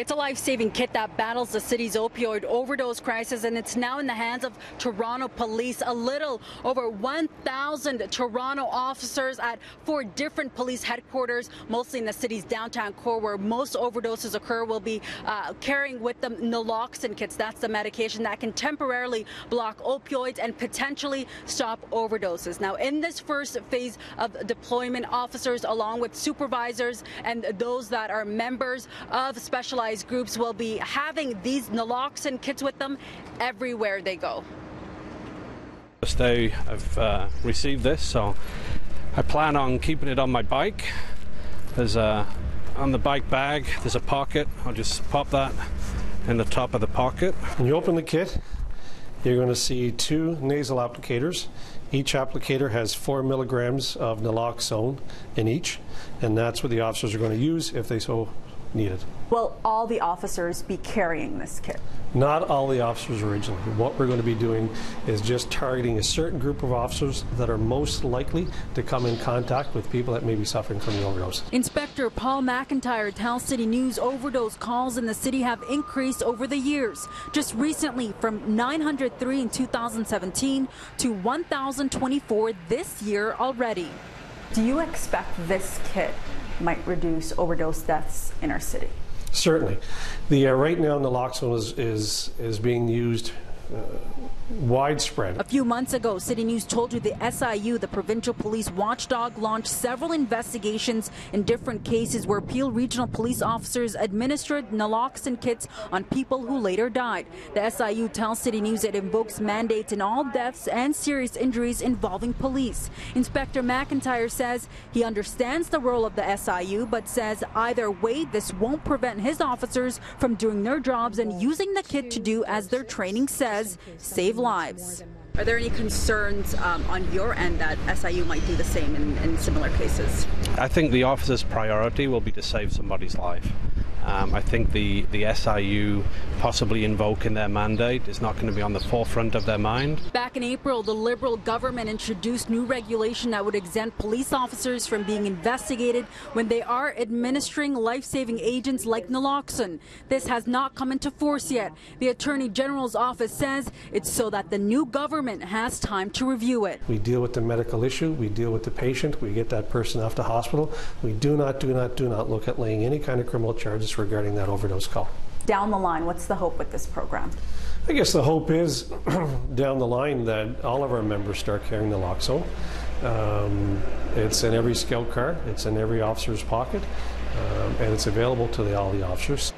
It's a life-saving kit that battles the city's opioid overdose crisis, and it's now in the hands of Toronto police. A little over 1,000 Toronto officers at 4 different police headquarters, mostly in the city's downtown core where most overdoses occur, will be carrying with them Naloxone kits. That's the medication that can temporarily block opioids and potentially stop overdoses. Now, in this first phase of deployment, officers along with supervisors and those that are members of specialized groups will be having these Naloxone kits with them everywhere they go. This day I've received this, so I plan on keeping it on my bike. There's on the bike bag, there's a pocket. I'll just pop that in the top of the pocket. When you open the kit, you're going to see 2 nasal applicators. Each applicator has 4 milligrams of naloxone in each, and that's what the officers are going to use if they so need it. Will all the officers be carrying this kit? Not all the officers originally. What we're going to be doing is just targeting a certain group of officers that are most likely to come in contact with people that may be suffering from the overdose. Inspector Paul McIntyre tells CityNews overdose calls in the city have increased over the years. Just recently, from 903 in 2017 to 1,024 this year already. Do you expect this kit might reduce overdose deaths in our city? Certainly. Right now naloxone is being used widespread. A few months ago, City News told you the SIU, the provincial police watchdog, launched several investigations in different cases where Peel Regional police officers administered naloxone kits on people who later died. The SIU tells City News it invokes mandates in all deaths and serious injuries involving police. Inspector McIntyre says he understands the role of the SIU, but says either way, this won't prevent his officers from doing their jobs and using the kit to do as their training says, save lives. Are there any concerns on your end that SIU might do the same in similar cases? I think the officer's priority will be to save somebody's life. I think the SIU possibly invoking their mandate is not going to be on the forefront of their mind. Back in April, the Liberal government introduced new regulation that would exempt police officers from being investigated when they are administering life-saving agents like naloxone. This has not come into force yet. The Attorney General's office says it's so that the new government has time to review it. We deal with the medical issue, we deal with the patient, we get that person off to hospital. We do not look at laying any kind of criminal charges regarding that overdose call. Down the line, what's the hope with this program? I guess the hope is down the line that all of our members start carrying naloxone. It's in every scout car, it's in every officer's pocket, and it's available to all the officers.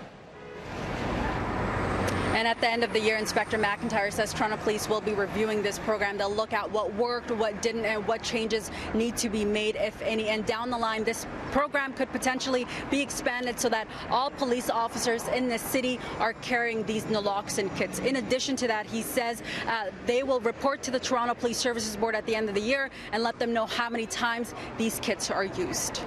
And at the end of the year, Inspector McIntyre says Toronto Police will be reviewing this program. They'll look at what worked, what didn't, and what changes need to be made, if any. And down the line, this program could potentially be expanded so that all police officers in the city are carrying these naloxone kits. In addition to that, he says they will report to the Toronto Police Services Board at the end of the year and let them know how many times these kits are used.